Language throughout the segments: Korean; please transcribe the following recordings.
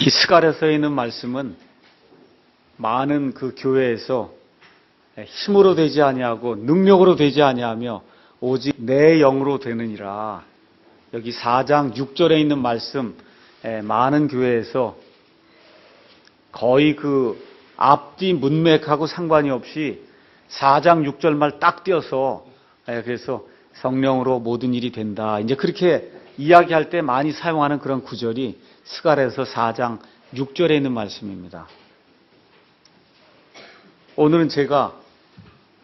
이 스가랴서에 있는 말씀은 많은 그 교회에서 힘으로 되지 아니하고 능력으로 되지 아니하며 오직 내 영으로 되느니라. 여기 4장 6절에 있는 말씀, 많은 교회에서 거의 그 앞뒤 문맥하고 상관이 없이 4장 6절 말 딱 띄어서 그래서 성령으로 모든 일이 된다. 이제 그렇게 이야기할 때 많이 사용하는 그런 구절이 스가랴서 4장 6절에 있는 말씀입니다. 오늘은 제가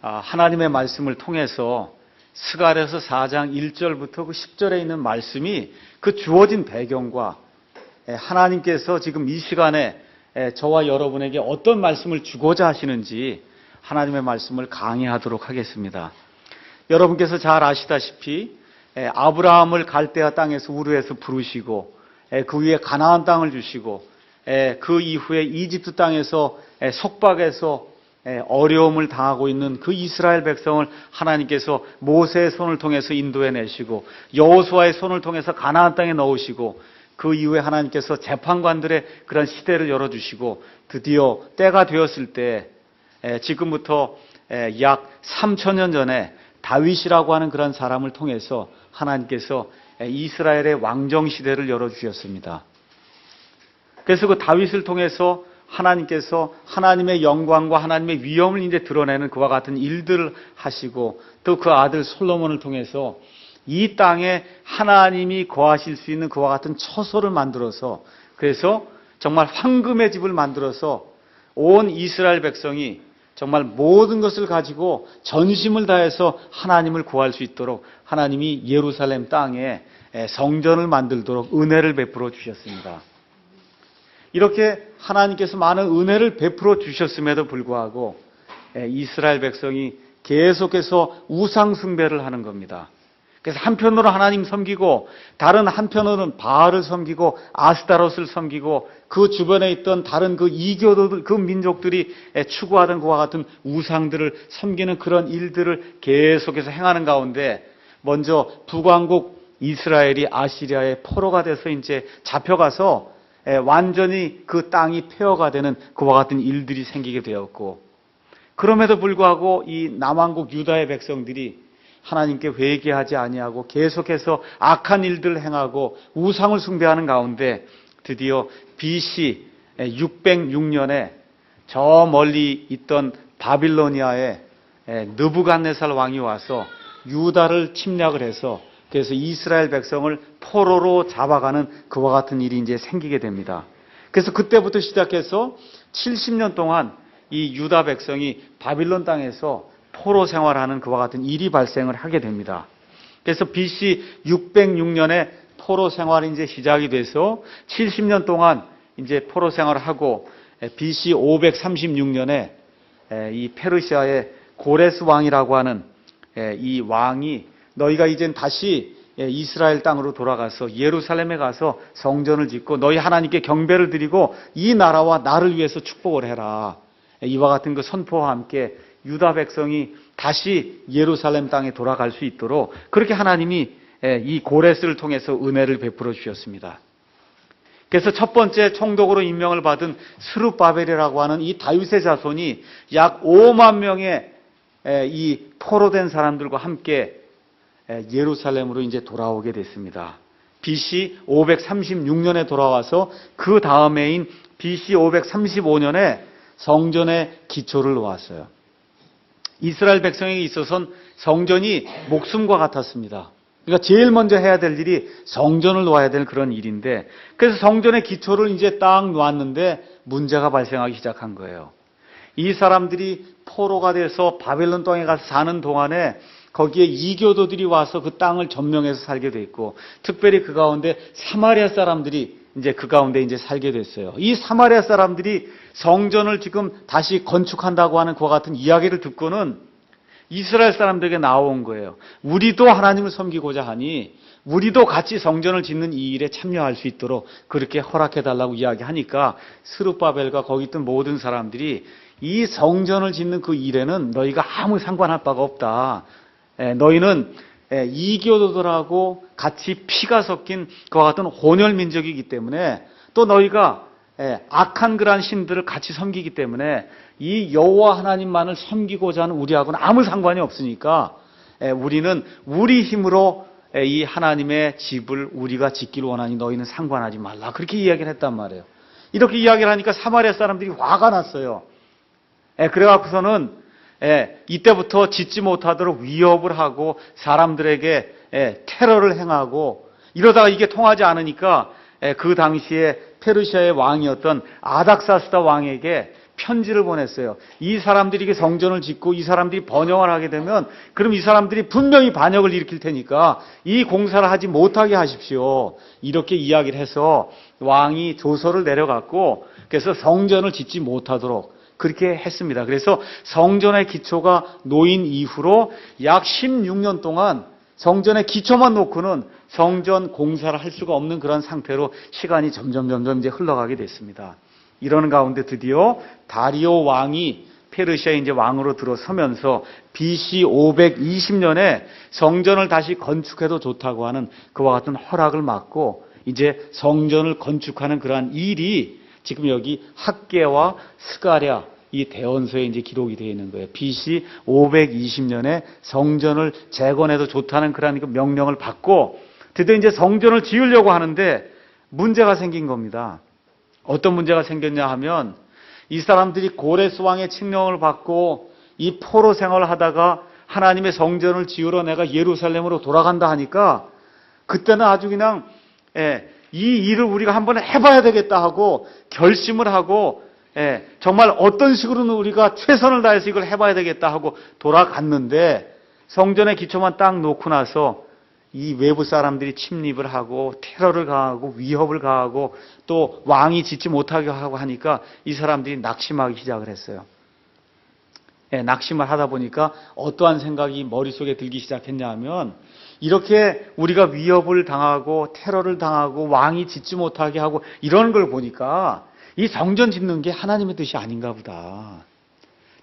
하나님의 말씀을 통해서 스가랴서 4장 1절부터 그 10절에 있는 말씀이 그 주어진 배경과 하나님께서 지금 이 시간에 저와 여러분에게 어떤 말씀을 주고자 하시는지 하나님의 말씀을 강의하도록 하겠습니다. 여러분께서 잘 아시다시피 아브라함을 갈대아 땅에서 우르에서 부르시고 그 위에 가나안 땅을 주시고 그 이후에 이집트 땅에서 속박에서 어려움을 당하고 있는 그 이스라엘 백성을 하나님께서 모세의 손을 통해서 인도해내시고 여호수아의 손을 통해서 가나안 땅에 넣으시고 그 이후에 하나님께서 재판관들의 그런 시대를 열어주시고 드디어 때가 되었을 때 지금부터 약 3,000년 전에 다윗이라고 하는 그런 사람을 통해서 하나님께서 이스라엘의 왕정 시대를 열어주셨습니다. 그래서 그 다윗을 통해서 하나님께서 하나님의 영광과 하나님의 위엄을 이제 드러내는 그와 같은 일들을 하시고 또 그 아들 솔로몬을 통해서 이 땅에 하나님이 거하실 수 있는 그와 같은 처소를 만들어서 그래서 정말 황금의 집을 만들어서 온 이스라엘 백성이 정말 모든 것을 가지고 전심을 다해서 하나님을 구할 수 있도록 하나님이 예루살렘 땅에 성전을 만들도록 은혜를 베풀어 주셨습니다. 이렇게 하나님께서 많은 은혜를 베풀어 주셨음에도 불구하고 이스라엘 백성이 계속해서 우상 숭배를 하는 겁니다. 그래서 한편으로 하나님 섬기고 다른 한편으로는 바알을 섬기고 아스타롯을 섬기고 그 주변에 있던 다른 그 이교도들, 그 민족들이 추구하던 그와 같은 우상들을 섬기는 그런 일들을 계속해서 행하는 가운데 먼저 북왕국 이스라엘이 아시리아의 포로가 돼서 이제 잡혀가서 완전히 그 땅이 폐허가 되는 그와 같은 일들이 생기게 되었고 그럼에도 불구하고 이 남왕국 유다의 백성들이 하나님께 회개하지 아니하고 계속해서 악한 일들을 행하고 우상을 숭배하는 가운데 드디어 BC 606년에 저 멀리 있던 바빌로니아의 느부갓네살 왕이 와서 유다를 침략을 해서 그래서 이스라엘 백성을 포로로 잡아가는 그와 같은 일이 이제 생기게 됩니다. 그래서 그때부터 시작해서 70년 동안 이 유다 백성이 바빌론 땅에서 포로 생활하는 그와 같은 일이 발생을 하게 됩니다. 그래서 BC 606년에 포로 생활이 이제 시작이 돼서 70년 동안 이제 포로 생활을 하고 BC 536년에 이 페르시아의 고레스 왕이라고 하는 이 왕이 너희가 이젠 다시 이스라엘 땅으로 돌아가서 예루살렘에 가서 성전을 짓고 너희 하나님께 경배를 드리고 이 나라와 나를 위해서 축복을 해라. 이와 같은 그 선포와 함께 유다 백성이 다시 예루살렘 땅에 돌아갈 수 있도록 그렇게 하나님이 이 고레스를 통해서 은혜를 베풀어 주셨습니다. 그래서 첫 번째 총독으로 임명을 받은 스룹바벨이라고 하는 이 다윗의 자손이 약 5만 명의 이 포로된 사람들과 함께 예루살렘으로 이제 돌아오게 됐습니다. BC 536년에 돌아와서 그 다음해인 BC 535년에 성전의 기초를 놓았어요. 이스라엘 백성에게 있어서는 성전이 목숨과 같았습니다. 그러니까 제일 먼저 해야 될 일이 성전을 놓아야 될 그런 일인데 그래서 성전의 기초를 이제 딱 놓았는데 문제가 발생하기 시작한 거예요. 이 사람들이 포로가 돼서 바벨론 땅에 가서 사는 동안에 거기에 이교도들이 와서 그 땅을 점령해서 살게 됐고 특별히 그 가운데 사마리아 사람들이 이제 그 가운데 이제 살게 됐어요. 이 사마리아 사람들이 성전을 지금 다시 건축한다고 하는 그와 같은 이야기를 듣고는 이스라엘 사람들에게 나온 거예요. 우리도 하나님을 섬기고자 하니 우리도 같이 성전을 짓는 이 일에 참여할 수 있도록 그렇게 허락해달라고 이야기하니까 스룹바벨과 거기 있던 모든 사람들이 이 성전을 짓는 그 일에는 너희가 아무 상관할 바가 없다. 너희는 이교도들하고 같이 피가 섞인 그와 같은 혼혈 민족이기 때문에 또 너희가 악한 그러한 신들을 같이 섬기기 때문에 이 여호와 하나님만을 섬기고자 하는 우리하고는 아무 상관이 없으니까 우리는 우리 힘으로 이 하나님의 집을 우리가 짓기를 원하니 너희는 상관하지 말라. 그렇게 이야기를 했단 말이에요. 이렇게 이야기를 하니까 사마리아 사람들이 화가 났어요. 그래갖고서는 이때부터 짓지 못하도록 위협을 하고 사람들에게 테러를 행하고 이러다가 이게 통하지 않으니까 그 당시에 페르시아의 왕이었던 아닥사스다 왕에게 편지를 보냈어요. 이 사람들이 이게 성전을 짓고 이 사람들이 번영을 하게 되면 그럼 이 사람들이 분명히 반역을 일으킬 테니까 이 공사를 하지 못하게 하십시오. 이렇게 이야기를 해서 왕이 조서를 내려갔고 그래서 성전을 짓지 못하도록 그렇게 했습니다. 그래서 성전의 기초가 놓인 이후로 약 16년 동안 성전의 기초만 놓고는 성전 공사를 할 수가 없는 그런 상태로 시간이 점점 이제 흘러가게 됐습니다. 이러는 가운데 드디어 다리오 왕이 페르시아에 이제 왕으로 들어서면서 BC 520년에 성전을 다시 건축해도 좋다고 하는 그와 같은 허락을 받고 이제 성전을 건축하는 그러한 일이 지금 여기 학개와 스가랴 이 대언서에 이제 기록이 되어 있는 거예요. BC 520년에 성전을 재건해도 좋다는 그러한 명령을 받고 드디어 이제 성전을 지으려고 하는데 문제가 생긴 겁니다. 어떤 문제가 생겼냐 하면 이 사람들이 고레스 왕의 칙령을 받고 이 포로 생활을 하다가 하나님의 성전을 지으러 내가 예루살렘으로 돌아간다 하니까 그때는 아주 그냥 이 일을 우리가 한번 해봐야 되겠다 하고 결심을 하고 정말 어떤 식으로는 우리가 최선을 다해서 이걸 해봐야 되겠다 하고 돌아갔는데 성전의 기초만 딱 놓고 나서 이 외부 사람들이 침입을 하고 테러를 가하고 위협을 가하고 또 왕이 짓지 못하게 하고 하니까 이 사람들이 낙심하기 시작을 했어요. 낙심을 하다 보니까 어떠한 생각이 머릿속에 들기 시작했냐 하면 이렇게 우리가 위협을 당하고 테러를 당하고 왕이 짓지 못하게 하고 이런 걸 보니까 이 성전 짓는 게 하나님의 뜻이 아닌가 보다.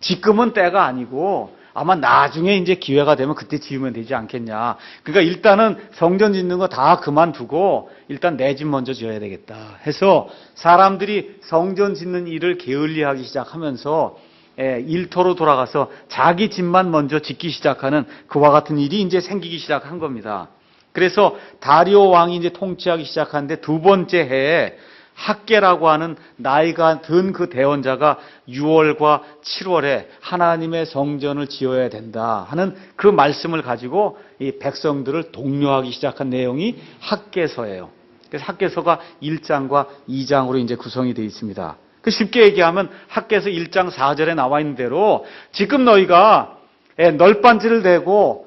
지금은 때가 아니고 아마 나중에 이제 기회가 되면 그때 지으면 되지 않겠냐. 그러니까 일단은 성전 짓는 거 다 그만두고 일단 내 집 먼저 지어야 되겠다 해서 사람들이 성전 짓는 일을 게을리하기 시작하면서 일터로 돌아가서 자기 집만 먼저 짓기 시작하는 그와 같은 일이 이제 생기기 시작한 겁니다. 그래서 다리오 왕이 이제 통치하기 시작하는데 두 번째 해에 학개라고 하는 나이가 든 그 대원자가 6월과 7월에 하나님의 성전을 지어야 된다 하는 그 말씀을 가지고 이 백성들을 독려하기 시작한 내용이 학개서예요. 그래서 학개서가 1장과 2장으로 이제 구성이 되어 있습니다. 그 쉽게 얘기하면 학개서 1장 4절에 나와 있는 대로 지금 너희가 널빤지를 대고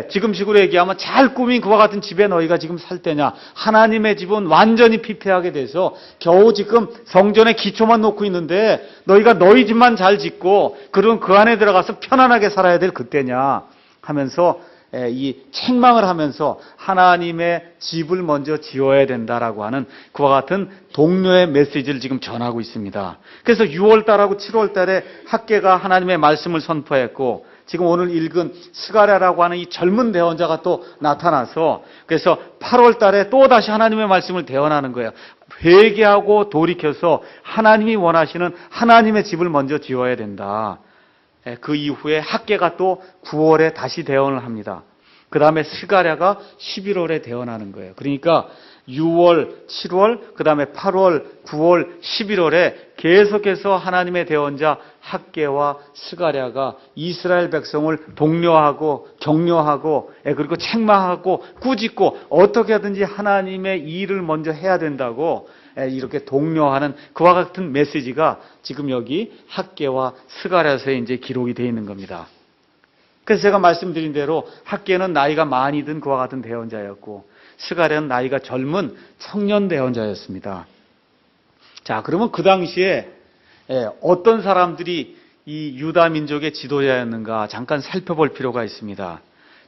지금 식으로 얘기하면 잘 꾸민 그와 같은 집에 너희가 지금 살 때냐. 하나님의 집은 완전히 피폐하게 돼서 겨우 지금 성전의 기초만 놓고 있는데 너희가 너희 집만 잘 짓고 그럼 그 안에 들어가서 편안하게 살아야 될 그때냐 하면서 이 책망을 하면서 하나님의 집을 먼저 지어야 된다라고 하는 그와 같은 동료의 메시지를 지금 전하고 있습니다. 그래서 6월달하고 7월달에 학개가 하나님의 말씀을 선포했고 지금 오늘 읽은 스가랴라고 하는 이 젊은 대언자가 또 나타나서 그래서 8월 달에 또 다시 하나님의 말씀을 대언하는 거예요. 회개하고 돌이켜서 하나님이 원하시는 하나님의 집을 먼저 지어야 된다. 그 이후에 학개가 또 9월에 다시 대언을 합니다. 그 다음에 스가랴가 11월에 대언하는 거예요. 그러니까 6월, 7월, 그 다음에 8월, 9월, 11월에 계속해서 하나님의 대언자 학개와 스가랴가 이스라엘 백성을 독려하고 격려하고 그리고 책망하고 꾸짖고 어떻게 하든지 하나님의 일을 먼저 해야 된다고 이렇게 독려하는 그와 같은 메시지가 지금 여기 학개와 스가랴서에 이제 기록이 되어 있는 겁니다. 그래서 제가 말씀드린 대로 학개는 나이가 많이 든 그와 같은 대언자였고 스가랴는 나이가 젊은 청년 대언자였습니다. 자, 그러면 그 당시에 어떤 사람들이 이 유다 민족의 지도자였는가 잠깐 살펴볼 필요가 있습니다.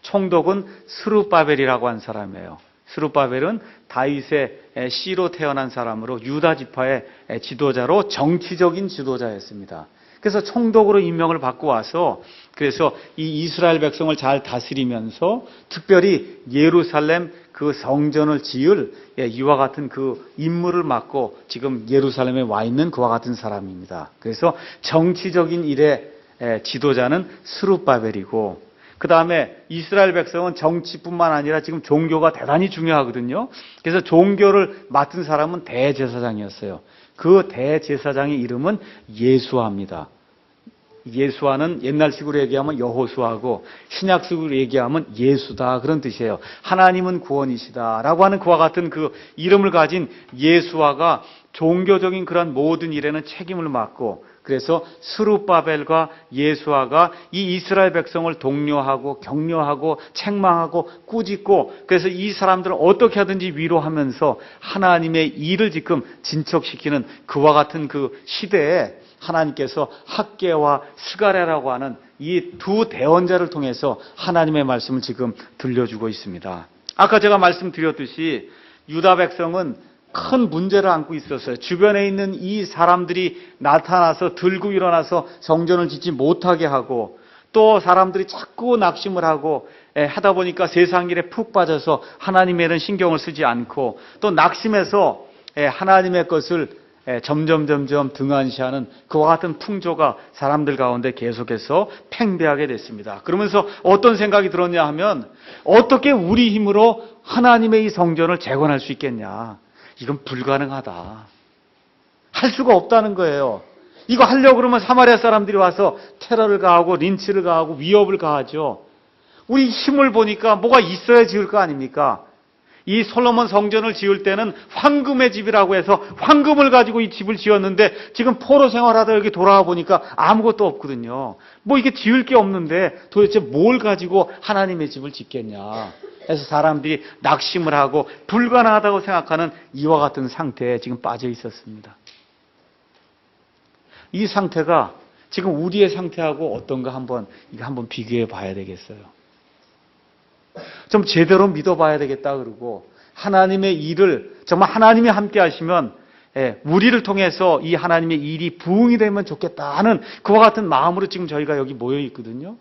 총독은 스룹바벨이라고 한 사람이에요. 스룹바벨은 다윗의 씨로 태어난 사람으로 유다 지파의 지도자로 정치적인 지도자였습니다. 그래서 총독으로 임명을 받고 와서 그래서 이 이스라엘 백성을 잘 다스리면서 특별히 예루살렘 그 성전을 지을 이와 같은 그 임무를 맡고 지금 예루살렘에 와 있는 그와 같은 사람입니다. 그래서 정치적인 일의 지도자는 스룹바벨이고, 그 다음에 이스라엘 백성은 정치뿐만 아니라 지금 종교가 대단히 중요하거든요. 그래서 종교를 맡은 사람은 대제사장이었어요. 그 대제사장의 이름은 예수아입니다. 예수아는 옛날식으로 얘기하면 여호수아고 신약식으로 얘기하면 예수다, 그런 뜻이에요. 하나님은 구원이시다라고 하는 그와 같은 그 이름을 가진 예수아가 종교적인 그런 모든 일에는 책임을 맡고, 그래서 스룹바벨과 예수아가 이 이스라엘 백성을 독려하고 격려하고 책망하고 꾸짖고, 그래서 이 사람들을 어떻게 하든지 위로하면서 하나님의 일을 지금 진척시키는 그와 같은 그 시대에 하나님께서 학개와 스가랴라고 하는 이 두 대언자를 통해서 하나님의 말씀을 지금 들려주고 있습니다. 아까 제가 말씀드렸듯이 유다 백성은 큰 문제를 안고 있었어요. 주변에 있는 이 사람들이 나타나서 들고 일어나서 성전을 짓지 못하게 하고, 또 사람들이 자꾸 낙심을 하고 하다 보니까 세상 일에 푹 빠져서 하나님에는 신경을 쓰지 않고, 또 낙심해서 하나님의 것을 점점 등한시하는 그와 같은 풍조가 사람들 가운데 계속해서 팽배하게 됐습니다. 그러면서 어떤 생각이 들었냐 하면, 어떻게 우리 힘으로 하나님의 이 성전을 재건할 수 있겠냐. 이건 불가능하다. 할 수가 없다는 거예요. 이거 하려고 그러면 사마리아 사람들이 와서 테러를 가하고 린치를 가하고 위협을 가하죠. 우리 힘을 보니까 뭐가 있어야 지을 거 아닙니까? 이 솔로몬 성전을 지을 때는 황금의 집이라고 해서 황금을 가지고 이 집을 지었는데, 지금 포로 생활하다 여기 돌아와 보니까 아무것도 없거든요. 뭐 이게 지을 게 없는데 도대체 뭘 가지고 하나님의 집을 짓겠냐. 그래서 사람들이 낙심을 하고 불가능하다고 생각하는 이와 같은 상태에 지금 빠져 있었습니다. 이 상태가 지금 우리의 상태하고 어떤가 한번 비교해 봐야 되겠어요. 좀 제대로 믿어봐야 되겠다 그러고, 하나님의 일을 정말 하나님이 함께 하시면 우리를 통해서 이 하나님의 일이 부응이 되면 좋겠다 하는 그와 같은 마음으로 지금 저희가 여기 모여 있거든요.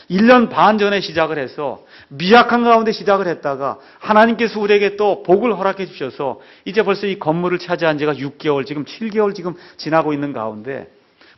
1년 반 전에 시작을 해서 미약한 가운데 시작을 했다가 하나님께서 우리에게 또 복을 허락해 주셔서 이제 벌써 이 건물을 차지한 지가 6개월, 지금 7개월 지금 지나고 있는 가운데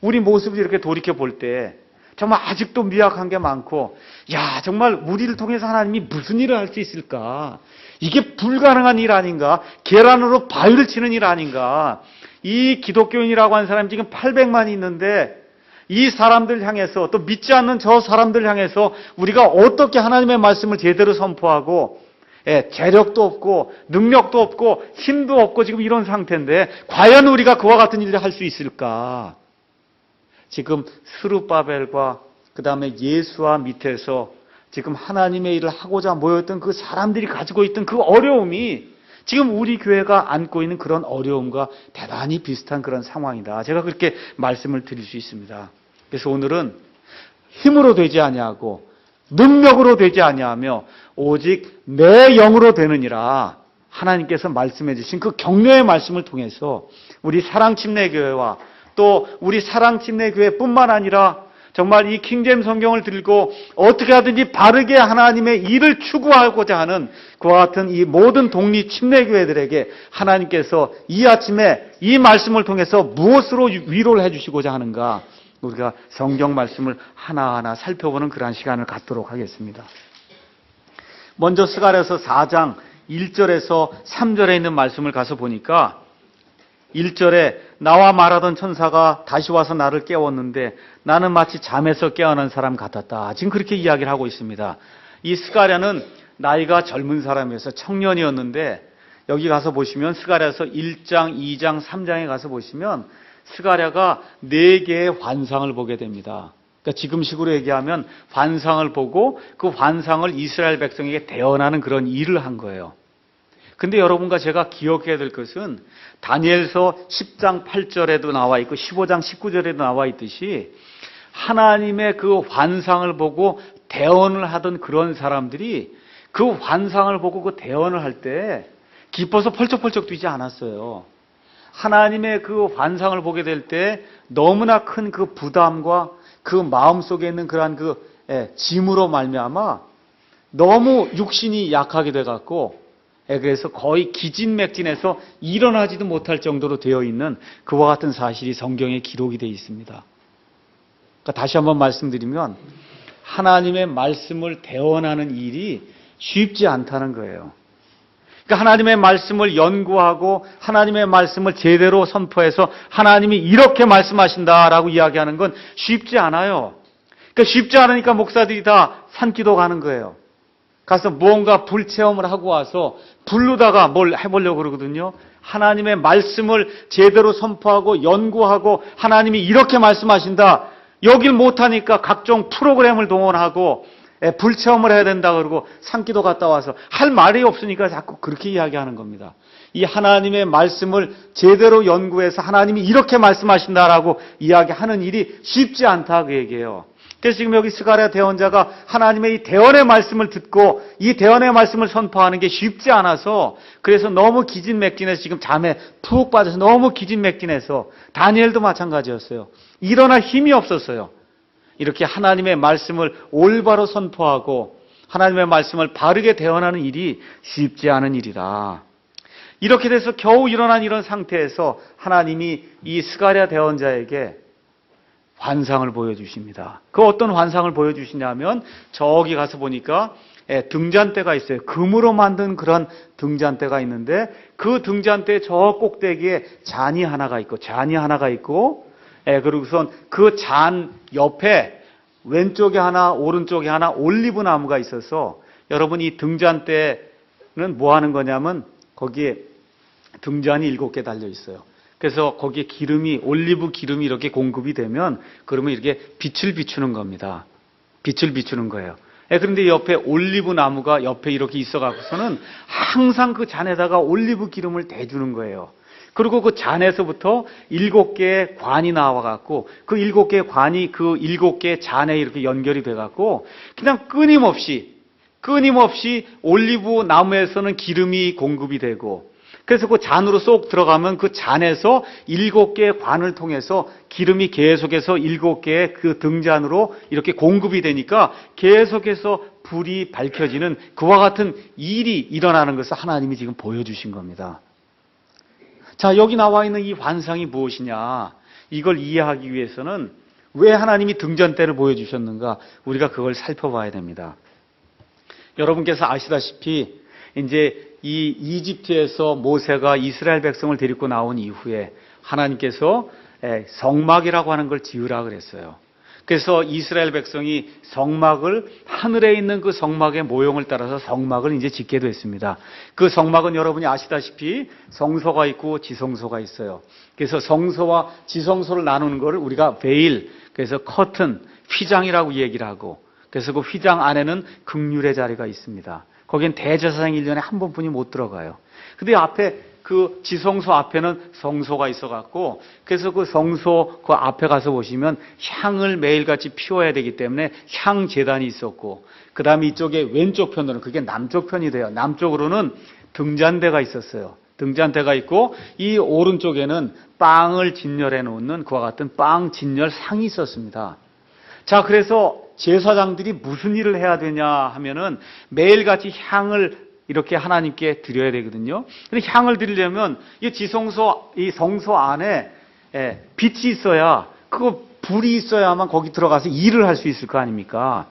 우리 모습을 이렇게 돌이켜 볼 때 정말 아직도 미약한 게 많고, 야, 정말 우리를 통해서 하나님이 무슨 일을 할 수 있을까? 이게 불가능한 일 아닌가? 계란으로 바위를 치는 일 아닌가? 이 기독교인이라고 하는 사람이 지금 800만이 있는데, 이 사람들 향해서, 또 믿지 않는 저 사람들 향해서 우리가 어떻게 하나님의 말씀을 제대로 선포하고, 재력도 없고 능력도 없고 힘도 없고 지금 이런 상태인데 과연 우리가 그와 같은 일을 할 수 있을까? 지금 스룹바벨과 그 다음에 예수와 밑에서 지금 하나님의 일을 하고자 모였던 그 사람들이 가지고 있던 그 어려움이 지금 우리 교회가 안고 있는 그런 어려움과 대단히 비슷한 그런 상황이다. 제가 그렇게 말씀을 드릴 수 있습니다. 그래서 오늘은 힘으로 되지 아니하고 능력으로 되지 아니하며 오직 내 영으로 되느니라 하나님께서 말씀해 주신 그 격려의 말씀을 통해서 우리 사랑침례교회와 또 우리 사랑침례교회뿐만 아니라 정말 이 킹제임 성경을 들고 어떻게 하든지 바르게 하나님의 일을 추구하고자 하는 그와 같은 이 모든 독립 침례교회들에게 하나님께서 이 아침에 이 말씀을 통해서 무엇으로 위로를 해주시고자 하는가, 우리가 성경 말씀을 하나하나 살펴보는 그러한 시간을 갖도록 하겠습니다. 먼저 스가랴서 4장 1절에서 3절에 있는 말씀을 가서 보니까 1절에 나와 말하던 천사가 다시 와서 나를 깨웠는데 나는 마치 잠에서 깨어난 사람 같았다. 지금 그렇게 이야기를 하고 있습니다. 이 스가랴는 나이가 젊은 사람이어서 청년이었는데, 여기 가서 보시면 스가랴서 1장, 2장, 3장에 가서 보시면 스가랴가 4개의 환상을 보게 됩니다. 그러니까 지금식으로 얘기하면 환상을 보고 그 환상을 이스라엘 백성에게 대언하는 그런 일을 한 거예요. 근데 여러분과 제가 기억해야 될 것은 다니엘서 10장 8절에도 나와 있고 15장 19절에도 나와 있듯이 하나님의 그 환상을 보고 대언을 하던 그런 사람들이 그 환상을 보고 그 대언을 할 때 기뻐서 펄쩍펄쩍 뛰지 않았어요. 하나님의 그 환상을 보게 될 때 너무나 큰 그 부담과 그 마음속에 있는 그러한 그 짐으로 말미암아 너무 육신이 약하게 돼갖고 그래서 거의 기진맥진해서 일어나지도 못할 정도로 되어 있는 그와 같은 사실이 성경에 기록이 되어 있습니다. 그러니까 다시 한번 말씀드리면 하나님의 말씀을 대언하는 일이 쉽지 않다는 거예요. 그러니까 하나님의 말씀을 연구하고 하나님의 말씀을 제대로 선포해서 하나님이 이렇게 말씀하신다라고 이야기하는 건 쉽지 않아요. 그러니까 쉽지 않으니까 목사들이 다 산기도 가는 거예요. 가서 무언가 불체험을 하고 와서 부르다가 뭘 해보려고 그러거든요. 하나님의 말씀을 제대로 선포하고 연구하고 하나님이 이렇게 말씀하신다. 여길 못하니까 각종 프로그램을 동원하고 불체험을 해야 된다 그러고 산기도 갔다 와서 할 말이 없으니까 자꾸 그렇게 이야기하는 겁니다. 이 하나님의 말씀을 제대로 연구해서 하나님이 이렇게 말씀하신다라고 이야기하는 일이 쉽지 않다 그 얘기예요. 그래서 지금 여기 스가랴 대언자가 하나님의 이 대언의 말씀을 듣고 이 대언의 말씀을 선포하는 게 쉽지 않아서 그래서 너무 기진맥진해서 지금 잠에 푹 빠져서 너무 기진맥진해서 다니엘도 마찬가지였어요. 일어날 힘이 없었어요. 이렇게 하나님의 말씀을 올바로 선포하고 하나님의 말씀을 바르게 대언하는 일이 쉽지 않은 일이다. 이렇게 돼서 겨우 일어난 이런 상태에서 하나님이 이 스가랴 대언자에게 환상을 보여주십니다. 그 어떤 환상을 보여주시냐면 저기 가서 보니까 등잔대가 있어요. 금으로 만든 그런 등잔대가 있는데 그 등잔대 저 꼭대기에 잔이 하나가 있고 그리고선 그 잔 옆에 왼쪽에 하나 오른쪽에 하나 올리브 나무가 있어서 여러분 이 등잔대는 뭐 하는 거냐면 거기에 등잔이 7개 달려 있어요. 그래서 거기에 기름이 올리브 기름이 이렇게 공급이 되면 그러면 이렇게 빛을 비추는 겁니다. 빛을 비추는 거예요. 그런데 옆에 올리브 나무가 옆에 이렇게 있어 갖고서는 항상 그 잔에다가 올리브 기름을 대주는 거예요. 그리고 그 잔에서부터 7개의 관이 나와 갖고 그 7개의 관이 그 7개의 잔에 이렇게 연결이 돼 갖고 그냥 끊임없이 올리브 나무에서는 기름이 공급이 되고 그래서 그 잔으로 쏙 들어가면 그 잔에서 7개의 관을 통해서 기름이 계속해서 7개의 그 등잔으로 이렇게 공급이 되니까 계속해서 불이 밝혀지는 그와 같은 일이 일어나는 것을 하나님이 지금 보여주신 겁니다. 자, 여기 나와 있는 이 환상이 무엇이냐? 이걸 이해하기 위해서는 왜 하나님이 등잔대를 보여주셨는가? 우리가 그걸 살펴봐야 됩니다. 여러분께서 아시다시피 이제 이 이집트에서 모세가 이스라엘 백성을 데리고 나온 이후에 하나님께서 성막이라고 하는 걸 지으라 그랬어요. 그래서 이스라엘 백성이 성막을 하늘에 있는 그 성막의 모형을 따라서 성막을 이제 짓게 됐습니다. 그 성막은 여러분이 아시다시피 성소가 있고 지성소가 있어요. 그래서 성소와 지성소를 나누는 거를 우리가 베일, 그래서 커튼, 휘장이라고 얘기를 하고 그래서 그 휘장 안에는 극률의 자리가 있습니다. 거기엔 대제사장이 1년에 한 번뿐이 못 들어가요. 근데 앞에 그 지성소 앞에는 성소가 있어갖고 그래서 그 성소 그 앞에 가서 보시면 향을 매일같이 피워야 되기 때문에 향 제단이 있었고 그 다음에 이쪽에 왼쪽 편으로는 그게 남쪽 편이 돼요. 남쪽으로는 등잔대가 있었어요. 등잔대가 있고 이 오른쪽에는 빵을 진열해 놓는 그와 같은 빵 진열 상이 있었습니다. 자, 그래서 제사장들이 무슨 일을 해야 되냐 하면은 매일같이 향을 이렇게 하나님께 드려야 되거든요. 근데 향을 드리려면 이 성소 안에 빛이 있어야 그 불이 있어야만 거기 들어가서 일을 할 수 있을 거 아닙니까?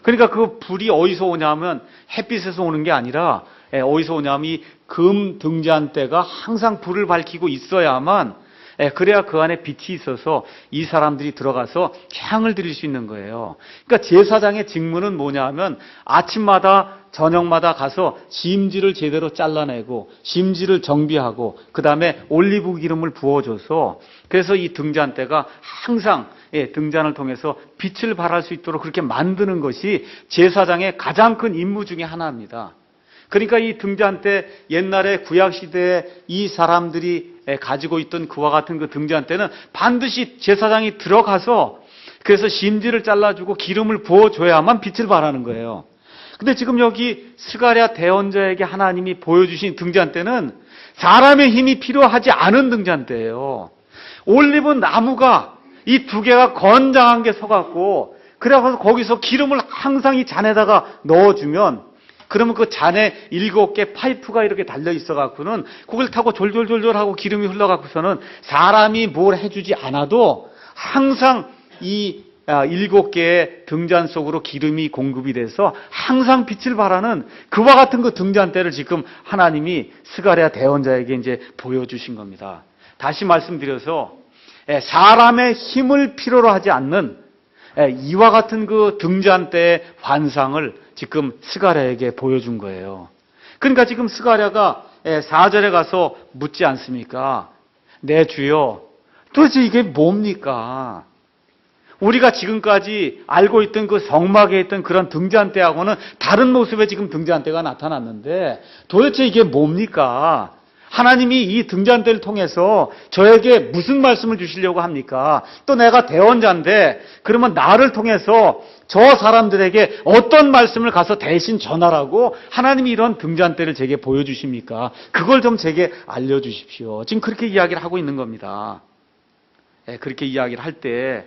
그러니까 그 불이 어디서 오냐면 햇빛에서 오는 게 아니라 어디서 오냐면 이 금 등잔대가 항상 불을 밝히고 있어야만 그래야 그 안에 빛이 있어서 이 사람들이 들어가서 향을 드릴 수 있는 거예요. 그러니까 제사장의 직무는 뭐냐 하면 아침마다 저녁마다 가서 심지를 제대로 잘라내고 심지를 정비하고 그 다음에 올리브 기름을 부어줘서 그래서 이 등잔대가 항상 등잔을 통해서 빛을 발할 수 있도록 그렇게 만드는 것이 제사장의 가장 큰 임무 중에 하나입니다. 그러니까 이 등잔대 옛날에 구약시대에 이 사람들이 가지고 있던 그와 같은 그 등잔대는 반드시 제사장이 들어가서 그래서 심지를 잘라주고 기름을 부어줘야만 빛을 발하는 거예요. 근데 지금 여기 스가랴 대언자에게 하나님이 보여주신 등잔대는 사람의 힘이 필요하지 않은 등잔대예요. 올리브 나무가 이 2개가 건장한 게 서갖고 그래서 거기서 기름을 항상 이 잔에다가 넣어주면, 그러면 그 잔에 7개 파이프가 이렇게 달려 있어갖고는 그걸 타고 졸졸졸졸 하고 기름이 흘러갖고서는 사람이 뭘 해주지 않아도 항상 이 7개의 등잔 속으로 기름이 공급이 돼서 항상 빛을 발하는 그와 같은 그 등잔대를 지금 하나님이 스가랴 대언자에게 이제 보여주신 겁니다. 다시 말씀드려서 사람의 힘을 필요로 하지 않는 이와 같은 그 등잔대의 환상을 지금 스가랴에게 보여준 거예요. 그러니까 지금 스가랴가 4절에 가서 묻지 않습니까? 내 주여, 도대체 이게 뭡니까? 우리가 지금까지 알고 있던 그 성막에 있던 그런 등잔대하고는 다른 모습의 지금 등잔대가 나타났는데 도대체 이게 뭡니까? 하나님이 이 등잔대를 통해서 저에게 무슨 말씀을 주시려고 합니까? 또 내가 대언자인데 그러면 나를 통해서 저 사람들에게 어떤 말씀을 가서 대신 전하라고 하나님이 이런 등잔대를 제게 보여주십니까? 그걸 좀 제게 알려주십시오. 지금 그렇게 이야기를 하고 있는 겁니다. 그렇게 이야기를 할 때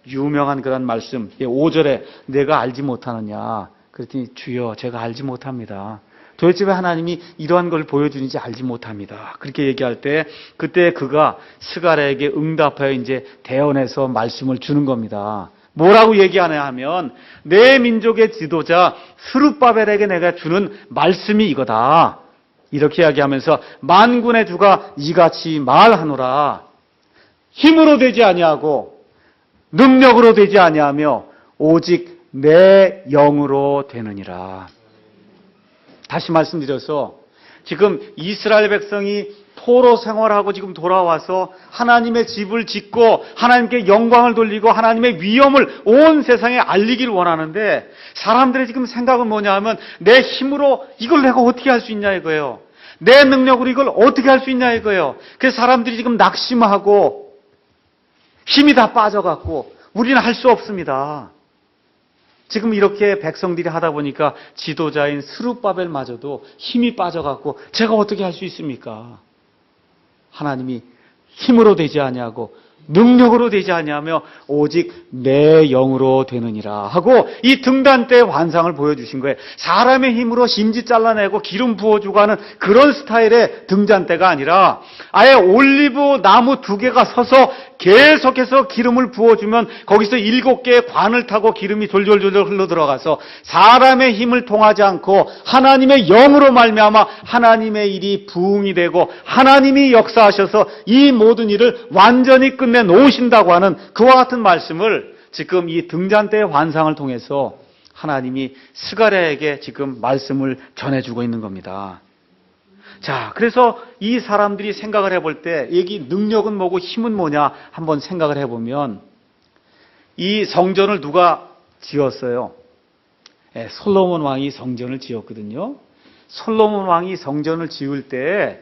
유명한 그런 말씀 5절에 내가 알지 못하느냐 그랬더니 주여 제가 알지 못합니다. 도대체 왜 하나님이 이러한 걸 보여주는지 알지 못합니다. 그렇게 얘기할 때 그때 그가 스가랴에게 응답하여 이제 대언해서 말씀을 주는 겁니다. 뭐라고 얘기하냐 하면 내 민족의 지도자 스룹바벨에게 내가 주는 말씀이 이거다. 이렇게 이야기하면서 만군의 주가 이같이 말하노라. 힘으로 되지 아니하고 능력으로 되지 아니하며 오직 내 영으로 되느니라. 다시 말씀드려서 지금 이스라엘 백성이 포로 생활하고 지금 돌아와서 하나님의 집을 짓고 하나님께 영광을 돌리고 하나님의 위엄을 온 세상에 알리기를 원하는데 사람들의 지금 생각은 뭐냐 하면 내 힘으로 이걸 내가 어떻게 할 수 있냐 이거예요. 내 능력으로 이걸 어떻게 할 수 있냐 이거예요. 그래서 사람들이 지금 낙심하고 힘이 다 빠져갖고 우리는 할 수 없습니다. 지금 이렇게 백성들이 하다 보니까 지도자인 스룹바벨마저도 힘이 빠져갖고 제가 어떻게 할 수 있습니까? 하나님이 힘으로 되지 아니하고 능력으로 되지 아니하며 오직 내 영으로 되느니라 하고 이 등잔대의 환상을 보여주신 거예요. 사람의 힘으로 심지 잘라내고 기름 부어주고 하는 그런 스타일의 등잔대가 아니라 아예 올리브 나무 2개가 서서 계속해서 기름을 부어주면 거기서 7개의 관을 타고 기름이 졸졸졸 흘러들어가서 사람의 힘을 통하지 않고 하나님의 영으로 말미암아 하나님의 일이 부응이 되고 하나님이 역사하셔서 이 모든 일을 완전히 끝내 놓으신다고 하는 그와 같은 말씀을 지금 이 등잔대의 환상을 통해서 하나님이 스가랴에게 지금 말씀을 전해주고 있는 겁니다. 자, 그래서 이 사람들이 생각을 해볼 때 여기 능력은 뭐고 힘은 뭐냐 한번 생각을 해보면 이 성전을 누가 지었어요? 솔로몬 왕이 성전을 지었거든요. 솔로몬 왕이 성전을 지을 때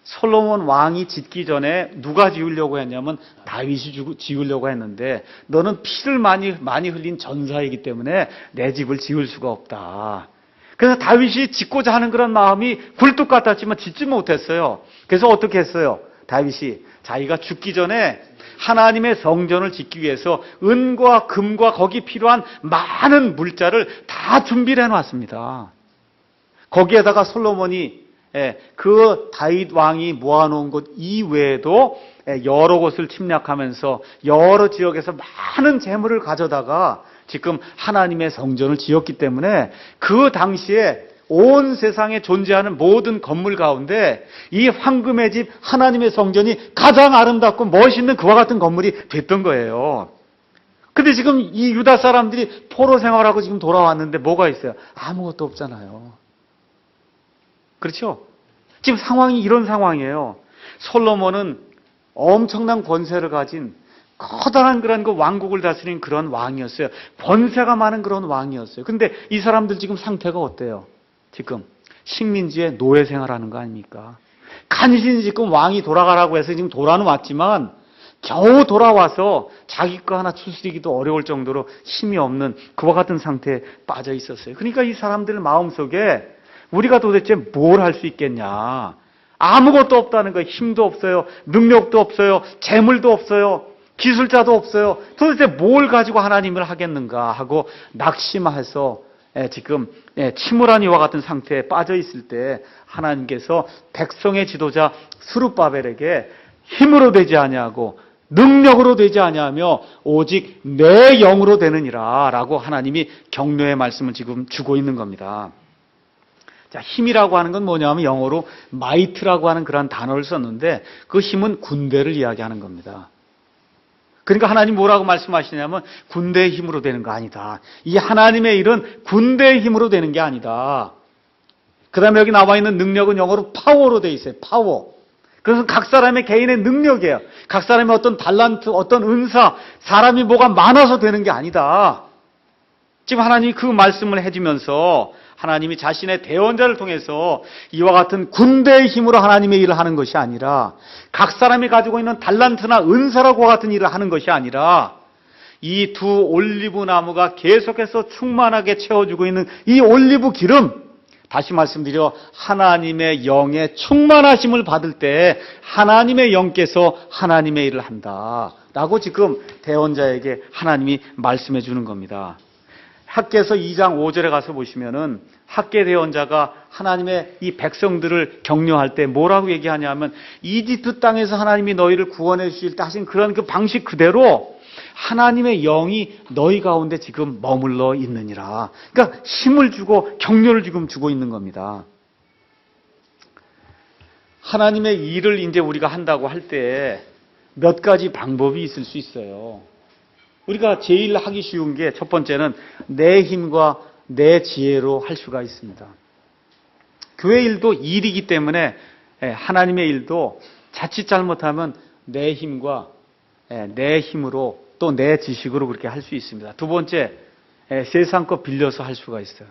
솔로몬 왕이 짓기 전에 누가 지으려고 했냐면 다윗이 지으려고 했는데 너는 피를 많이 흘린 전사이기 때문에 내 집을 지을 수가 없다. 그래서 다윗이 짓고자 하는 그런 마음이 굴뚝 같았지만 짓지 못했어요. 그래서 어떻게 했어요? 다윗이 자기가 죽기 전에 하나님의 성전을 짓기 위해서 은과 금과 거기 필요한 많은 물자를 다 준비를 해놨습니다. 거기에다가 솔로몬이 그 다윗 왕이 모아놓은 곳 이외에도 여러 곳을 침략하면서 여러 지역에서 많은 재물을 가져다가 지금 하나님의 성전을 지었기 때문에 그 당시에 온 세상에 존재하는 모든 건물 가운데 이 황금의 집 하나님의 성전이 가장 아름답고 멋있는 그와 같은 건물이 됐던 거예요. 근데 지금 이 유다 사람들이 포로 생활하고 지금 돌아왔는데 뭐가 있어요? 아무것도 없잖아요. 그렇죠? 지금 상황이 이런 상황이에요. 솔로몬은 엄청난 권세를 가진 커다란 그런 그 왕국을 다스린 그런 왕이었어요. 권세가 많은 그런 왕이었어요. 근데 이 사람들 지금 상태가 어때요? 지금 식민지에 노예 생활하는 거 아닙니까? 간신히 지금 왕이 돌아가라고 해서 지금 돌아는 왔지만 겨우 돌아와서 자기 거 하나 추스리기도 어려울 정도로 힘이 없는 그와 같은 상태에 빠져 있었어요. 그러니까 이 사람들 마음속에 우리가 도대체 뭘 할 수 있겠냐? 아무것도 없다는 거예요. 힘도 없어요. 능력도 없어요. 재물도 없어요. 기술자도 없어요. 도대체 뭘 가지고 하나님을 하겠는가 하고 낙심해서 지금 침울한 이와 같은 상태에 빠져 있을 때 하나님께서 백성의 지도자 스룹바벨에게 힘으로 되지 아니하고 능력으로 되지 아니하며 오직 내 영으로 되느니라 라고 하나님이 격려의 말씀을 지금 주고 있는 겁니다. 자, 힘이라고 하는 건 뭐냐면 영어로 마이트라고 하는 그런 단어를 썼는데 그 힘은 군대를 이야기하는 겁니다. 그러니까 하나님 뭐라고 말씀하시냐면 군대의 힘으로 되는 거 아니다. 이 하나님의 일은 군대의 힘으로 되는 게 아니다. 그 다음에 여기 나와 있는 능력은 영어로 파워로 돼 있어요. 파워. 그래서 각 사람의 개인의 능력이에요. 각 사람의 어떤 달란트, 어떤 은사, 사람이 뭐가 많아서 되는 게 아니다. 지금 하나님이 그 말씀을 해주면서 하나님이 자신의 대언자를 통해서 이와 같은 군대의 힘으로 하나님의 일을 하는 것이 아니라 각 사람이 가지고 있는 달란트나 은사라고 같은 일을 하는 것이 아니라 이 두 올리브 나무가 계속해서 충만하게 채워주고 있는 이 올리브 기름, 다시 말씀드려 하나님의 영의 충만하심을 받을 때 하나님의 영께서 하나님의 일을 한다라고 지금 대언자에게 하나님이 말씀해 주는 겁니다. 학개서 2장 5절에 가서 보시면은 학개 대언자가 하나님의 이 백성들을 격려할 때 뭐라고 얘기하냐면 이집트 땅에서 하나님이 너희를 구원해 주실 때 하신 그런 그 방식 그대로 하나님의 영이 너희 가운데 지금 머물러 있느니라. 그러니까 힘을 주고 격려를 지금 주고 있는 겁니다. 하나님의 일을 이제 우리가 한다고 할 때 몇 가지 방법이 있을 수 있어요. 우리가 제일 하기 쉬운 게 첫 번째는 내 힘과 내 지혜로 할 수가 있습니다. 교회 일도 일이기 때문에 하나님의 일도 자칫 잘못하면 내 힘과 내 힘으로 또 내 지식으로 그렇게 할 수 있습니다. 두 번째, 세상 거 빌려서 할 수가 있어요.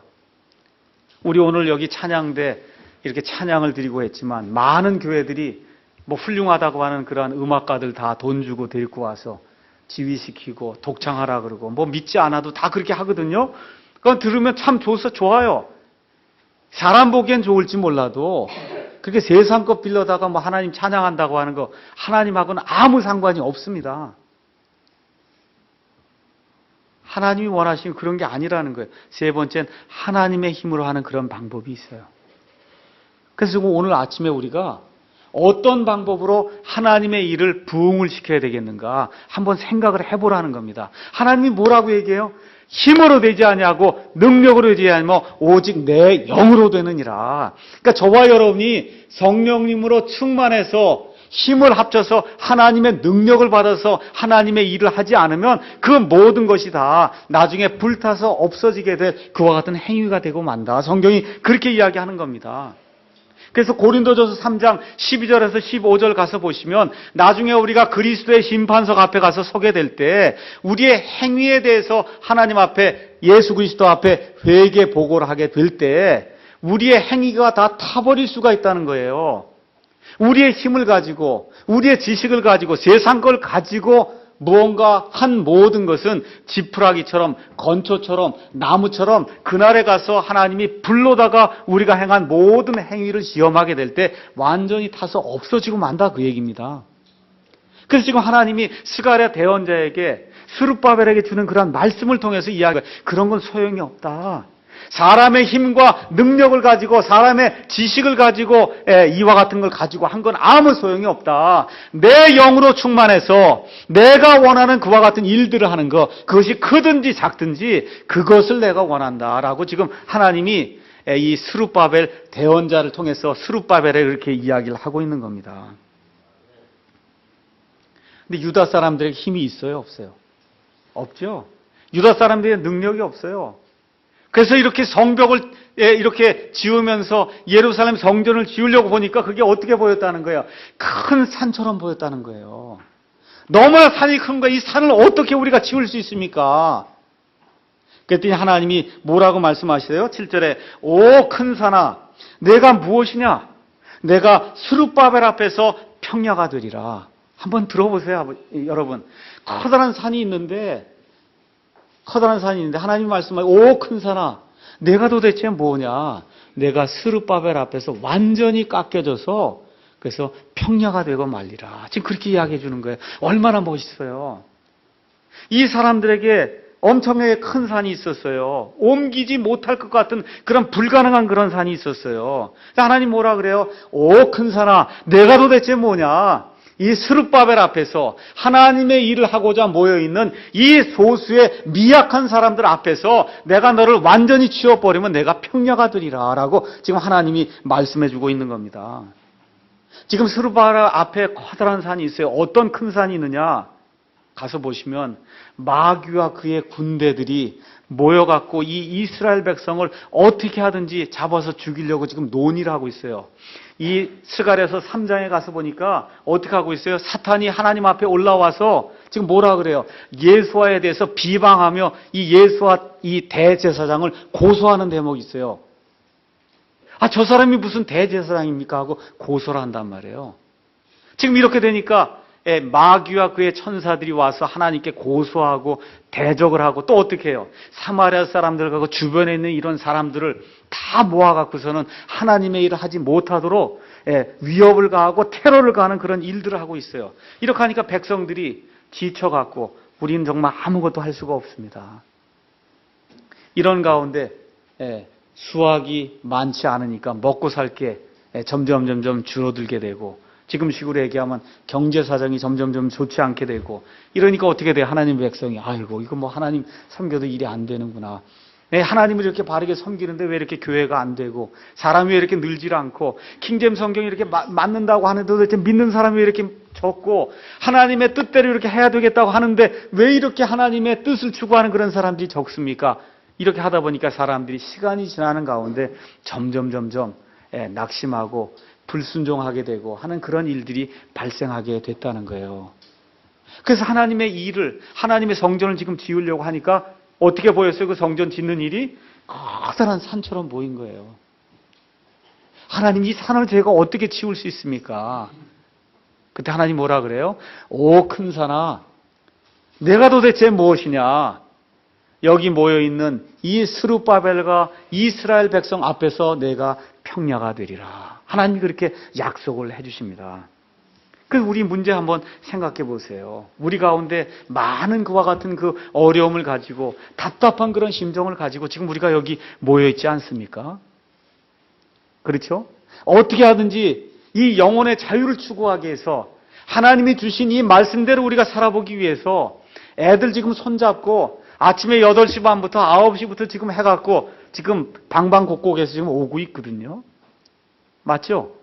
우리 오늘 여기 찬양대 이렇게 찬양을 드리고 했지만 많은 교회들이 뭐 훌륭하다고 하는 그러한 음악가들 다 돈 주고 데리고 와서 지휘시키고 독창하라 그러고 뭐 믿지 않아도 다 그렇게 하거든요. 그건 들으면 참 좋아요. 사람 보기엔 좋을지 몰라도 그렇게 세상 것 빌려다가 뭐 하나님 찬양한다고 하는 거 하나님하고는 아무 상관이 없습니다. 하나님이 원하시는 그런 게 아니라는 거예요. 세 번째는 하나님의 힘으로 하는 그런 방법이 있어요. 그래서 오늘 아침에 우리가 어떤 방법으로 하나님의 일을 부응을 시켜야 되겠는가 한번 생각을 해보라는 겁니다. 하나님이 뭐라고 얘기해요? 힘으로 되지 아니하고 능력으로 되지 아니하며 오직 내 영으로 되느니라. 그러니까 저와 여러분이 성령님으로 충만해서 힘을 합쳐서 하나님의 능력을 받아서 하나님의 일을 하지 않으면 그 모든 것이 다 나중에 불타서 없어지게 될 그와 같은 행위가 되고 만다. 성경이 그렇게 이야기하는 겁니다. 그래서 고린도전서 3장 12절에서 15절 가서 보시면 나중에 우리가 그리스도의 심판석 앞에 가서 서게 될 때 우리의 행위에 대해서 하나님 앞에 예수 그리스도 앞에 회개 보고를 하게 될 때 우리의 행위가 다 타버릴 수가 있다는 거예요. 우리의 힘을 가지고 우리의 지식을 가지고 세상 걸 가지고 무언가 한 모든 것은 지푸라기처럼 건초처럼 나무처럼 그날에 가서 하나님이 불로다가 우리가 행한 모든 행위를 시험하게 될 때 완전히 타서 없어지고 만다 그 얘기입니다. 그래서 지금 하나님이 스가랴 대언자에게 스룹바벨에게 주는 그런 말씀을 통해서 이야기해요. 그런 건 소용이 없다. 사람의 힘과 능력을 가지고 사람의 지식을 가지고 이와 같은 걸 가지고 한 건 아무 소용이 없다. 내 영으로 충만해서 내가 원하는 그와 같은 일들을 하는 것, 그것이 크든지 작든지 그것을 내가 원한다라고 지금 하나님이 이 스룹바벨 대언자를 통해서 스룹바벨에 이렇게 이야기를 하고 있는 겁니다. 근데 유다 사람들에게 힘이 있어요, 없어요? 없죠. 유다 사람들의 능력이 없어요. 그래서 이렇게 성벽을 이렇게 지으면서 예루살렘 성전을 지으려고 보니까 그게 어떻게 보였다는 거예요? 큰 산처럼 보였다는 거예요. 너무나 산이 큰 거예요. 이 산을 어떻게 우리가 지을 수 있습니까? 그랬더니 하나님이 뭐라고 말씀하시세요? 7절에 오 큰 산아 내가 무엇이냐? 내가 스룹바벨 앞에서 평야가 되리라. 한번 들어보세요, 여러분. 커다란 산이 있는데 하나님이 말씀하시고 오 큰 산아 내가 도대체 뭐냐? 내가 스룹바벨 앞에서 완전히 깎여져서 그래서 평야가 되고 말리라. 지금 그렇게 이야기해 주는 거예요. 얼마나 멋있어요. 이 사람들에게 엄청나게 큰 산이 있었어요. 옮기지 못할 것 같은 그런 불가능한 그런 산이 있었어요. 하나님 뭐라 그래요? 오, 큰 산아, 내가 도대체 뭐냐? 이 스룹바벨 앞에서 하나님의 일을 하고자 모여있는 이 소수의 미약한 사람들 앞에서 내가 너를 완전히 치워버리면 내가 평야가 되리라 라고 지금 하나님이 말씀해주고 있는 겁니다. 지금 스룹바벨 앞에 커다란 산이 있어요. 어떤 큰 산이 있느냐? 가서 보시면 마귀와 그의 군대들이 모여갖고 이 이스라엘 백성을 어떻게 하든지 잡아서 죽이려고 지금 논의를 하고 있어요. 이 스가랴서 3장에 가서 보니까 어떻게 하고 있어요? 사탄이 하나님 앞에 올라와서 지금 뭐라 그래요? 예수와에 대해서 비방하며 이 예수와 이 대제사장을 고소하는 대목이 있어요. 아, 저 사람이 무슨 대제사장입니까? 하고 고소를 한단 말이에요. 지금 이렇게 되니까 마귀와 그의 천사들이 와서 하나님께 고소하고 대적을 하고 또 어떻게 해요? 사마리아 사람들하고 주변에 있는 이런 사람들을 다 모아갖고서는 하나님의 일을 하지 못하도록 위협을 가하고 테러를 가하는 그런 일들을 하고 있어요. 이렇게 하니까 백성들이 지쳐갖고 우리는 정말 아무것도 할 수가 없습니다. 이런 가운데 수확이 많지 않으니까 먹고 살 게 점점 줄어들게 되고 지금 식으로 얘기하면 경제 사정이 점점 좋지 않게 되고 이러니까 어떻게 돼요? 하나님 백성이 아이고 이거 뭐 하나님 섬겨도 일이 안 되는구나. 하나님을 이렇게 바르게 섬기는데 왜 이렇게 교회가 안 되고 사람이 왜 이렇게 늘질 않고 킹잼 성경이 이렇게 맞는다고 하는데 도대체 믿는 사람이 왜 이렇게 적고 하나님의 뜻대로 이렇게 해야 되겠다고 하는데 왜 이렇게 하나님의 뜻을 추구하는 그런 사람들이 적습니까? 이렇게 하다 보니까 사람들이 시간이 지나는 가운데 점점 낙심하고 불순종하게 되고 하는 그런 일들이 발생하게 됐다는 거예요. 그래서 하나님의 일을, 하나님의 성전을 지금 지으려고 하니까 어떻게 보였어요? 그 성전 짓는 일이 커다란 산처럼 보인 거예요. 하나님 이 산을 제가 어떻게 치울 수 있습니까? 그때 하나님 뭐라 그래요? 오, 큰 산아, 내가 도대체 무엇이냐? 여기 모여있는 이 스룹바벨과 이스라엘 백성 앞에서 내가 평야가 되리라. 하나님이 그렇게 약속을 해주십니다. 그 우리 문제 한번 생각해 보세요. 우리 가운데 많은 그와 같은 그 어려움을 가지고 답답한 그런 심정을 가지고 지금 우리가 여기 모여 있지 않습니까? 그렇죠? 어떻게 하든지 이 영혼의 자유를 추구하기 위해서 하나님이 주신 이 말씀대로 우리가 살아보기 위해서 애들 지금 손잡고 아침에 8시 반부터 9시부터 지금 해갖고 지금 방방곡곡에서 지금 오고 있거든요. 맞죠?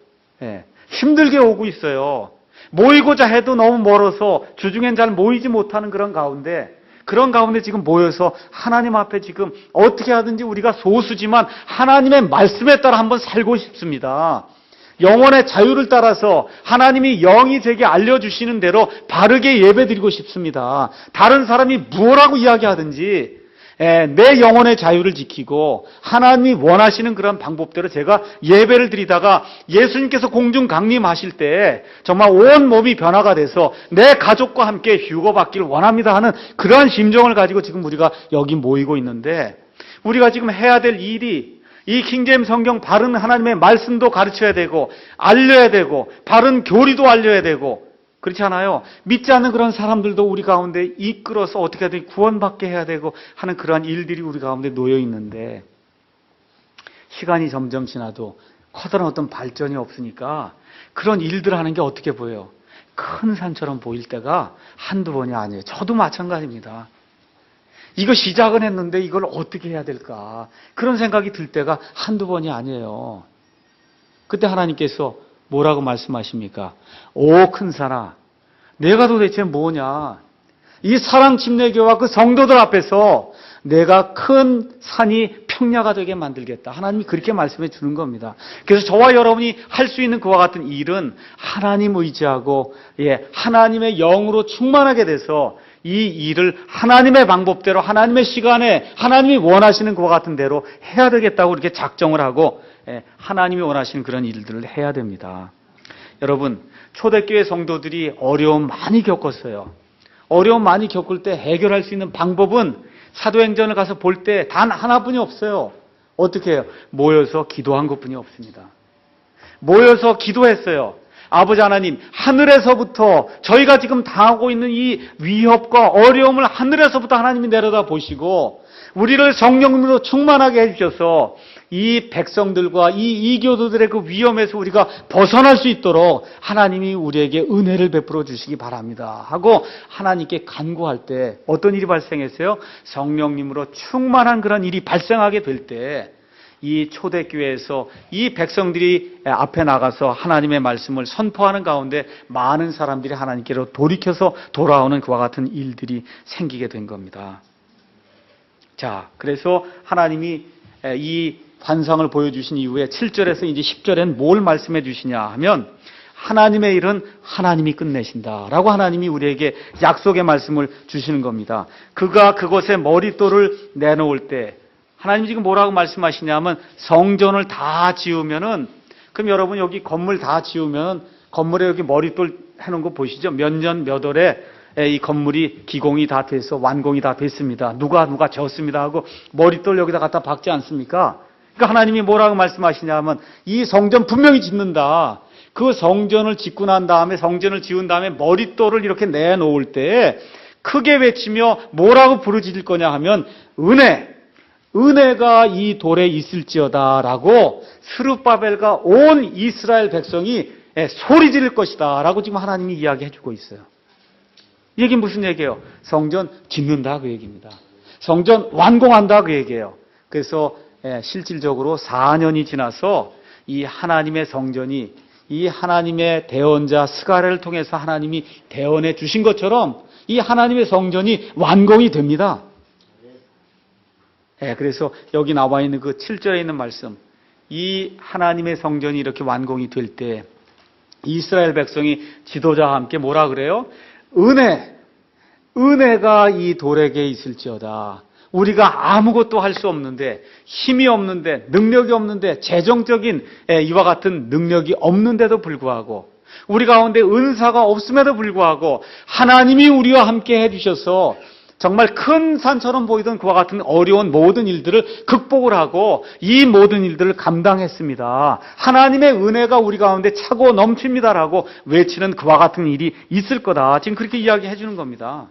힘들게 오고 있어요. 모이고자 해도 너무 멀어서 주중엔 잘 모이지 못하는 그런 가운데 지금 모여서 하나님 앞에 지금 어떻게 하든지 우리가 소수지만 하나님의 말씀에 따라 한번 살고 싶습니다. 영혼의 자유를 따라서 하나님이 영이 제게 알려주시는 대로 바르게 예배드리고 싶습니다. 다른 사람이 뭐라고 이야기하든지 내 영혼의 자유를 지키고 하나님이 원하시는 그런 방법대로 제가 예배를 드리다가 예수님께서 공중 강림하실 때 정말 온 몸이 변화가 돼서 내 가족과 함께 휴거받기를 원합니다 하는 그러한 심정을 가지고 지금 우리가 여기 모이고 있는데 우리가 지금 해야 될 일이 이 킹제임 성경 바른 하나님의 말씀도 가르쳐야 되고 알려야 되고 바른 교리도 알려야 되고 그렇지 않아요? 믿지 않는 그런 사람들도 우리 가운데 이끌어서 어떻게 하든 구원받게 해야 되고 하는 그러한 일들이 우리 가운데 놓여 있는데 시간이 점점 지나도 커다란 어떤 발전이 없으니까 그런 일들 하는 게 어떻게 보여요? 큰 산처럼 보일 때가 한두 번이 아니에요. 저도 마찬가지입니다. 이거 시작은 했는데 이걸 어떻게 해야 될까? 그런 생각이 들 때가 한두 번이 아니에요. 그때 하나님께서 뭐라고 말씀하십니까? 오, 큰 산아, 내가 도대체 뭐냐? 이 사랑 침례교와 그 성도들 앞에서 내가 큰 산이 평야가 되게 만들겠다. 하나님이 그렇게 말씀해 주는 겁니다. 그래서 저와 여러분이 할 수 있는 그와 같은 일은 하나님 의지하고 하나님의 영으로 충만하게 돼서 이 일을 하나님의 방법대로 하나님의 시간에 하나님이 원하시는 그와 같은 대로 해야 되겠다고 이렇게 작정을 하고 하나님이 원하시는 그런 일들을 해야 됩니다. 여러분, 초대교회 성도들이 어려움 많이 겪었어요. 어려움 많이 겪을 때 해결할 수 있는 방법은 사도행전을 가서 볼 때 단 하나뿐이 없어요. 어떻게 해요? 모여서 기도한 것뿐이 없습니다. 모여서 기도했어요. 아버지 하나님, 하늘에서부터 저희가 지금 당하고 있는 이 위협과 어려움을 하늘에서부터 하나님이 내려다 보시고 우리를 성령으로 충만하게 해주셔서 이 백성들과 이 이교도들의 그 위험에서 우리가 벗어날 수 있도록 하나님이 우리에게 은혜를 베풀어 주시기 바랍니다 하고 하나님께 간구할 때 어떤 일이 발생했어요? 성령님으로 충만한 그런 일이 발생하게 될 때 이 초대교회에서 이 백성들이 앞에 나가서 하나님의 말씀을 선포하는 가운데 많은 사람들이 하나님께로 돌이켜서 돌아오는 그와 같은 일들이 생기게 된 겁니다. 자, 그래서 하나님이 이 환상을 보여주신 이후에 7절에서 이제 10절엔 뭘 말씀해 주시냐 하면 하나님의 일은 하나님이 끝내신다라고 하나님이 우리에게 약속의 말씀을 주시는 겁니다. 그가 그곳에 머릿돌을 내놓을 때 하나님이 지금 뭐라고 말씀하시냐면 성전을 다 지으면은 그럼 여러분 여기 건물 다 지으면 건물에 여기 머릿돌 해놓은 거 보시죠? 몇 년 몇 월에 이 건물이 기공이 다 돼서 완공이 다 됐습니다. 누가 졌습니다 하고 머릿돌 여기다 갖다 박지 않습니까? 그러니까 하나님이 뭐라고 말씀하시냐면 이 성전 분명히 짓는다. 그 성전을 짓고 난 다음에 성전을 지은 다음에 머릿돌을 이렇게 내놓을 때 크게 외치며 뭐라고 부르짖을 거냐 하면 은혜가 이 돌에 있을지어다라고 스룹바벨과 온 이스라엘 백성이 소리 지를 것이다 라고 지금 하나님이 이야기해 주고 있어요. 이 얘기는 무슨 얘기예요? 성전 짓는다 그 얘기입니다. 성전 완공한다 그 얘기예요. 그래서 실질적으로 4년이 지나서 이 하나님의 성전이 이 하나님의 대언자 스가랴를 통해서 하나님이 대언해 주신 것처럼 이 하나님의 성전이 완공이 됩니다. 그래서 여기 나와 있는 그 7절에 있는 말씀, 이 하나님의 성전이 이렇게 완공이 될 때 이스라엘 백성이 지도자와 함께 뭐라 그래요? 은혜가 이 돌에게 있을지어다. 우리가 아무것도 할 수 없는데, 힘이 없는데, 능력이 없는데, 재정적인 이와 같은 능력이 없는데도 불구하고 우리 가운데 은사가 없음에도 불구하고 하나님이 우리와 함께 해주셔서 정말 큰 산처럼 보이던 그와 같은 어려운 모든 일들을 극복을 하고 이 모든 일들을 감당했습니다. 하나님의 은혜가 우리 가운데 차고 넘칩니다라고 외치는 그와 같은 일이 있을 거다. 지금 그렇게 이야기해 주는 겁니다.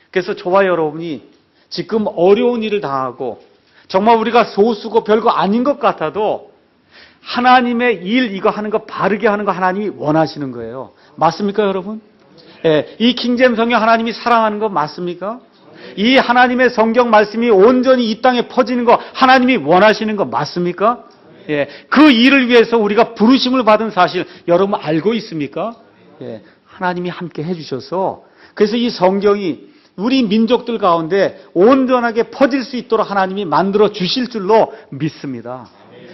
그래서 저와 여러분이 지금 어려운 일을 당하고 정말 우리가 소수고 별거 아닌 것 같아도 하나님의 일 이거 하는 거 바르게 하는 거 하나님이 원하시는 거예요. 맞습니까 여러분? 이 킹제임스 성경 하나님이 사랑하는 거 맞습니까? 이 하나님의 성경 말씀이 온전히 이 땅에 퍼지는 거 하나님이 원하시는 거 맞습니까? 그 일을 위해서 우리가 부르심을 받은 사실 여러분 알고 있습니까? 하나님이 함께 해주셔서 그래서 이 성경이 우리 민족들 가운데 온전하게 퍼질 수 있도록 하나님이 만들어 주실 줄로 믿습니다.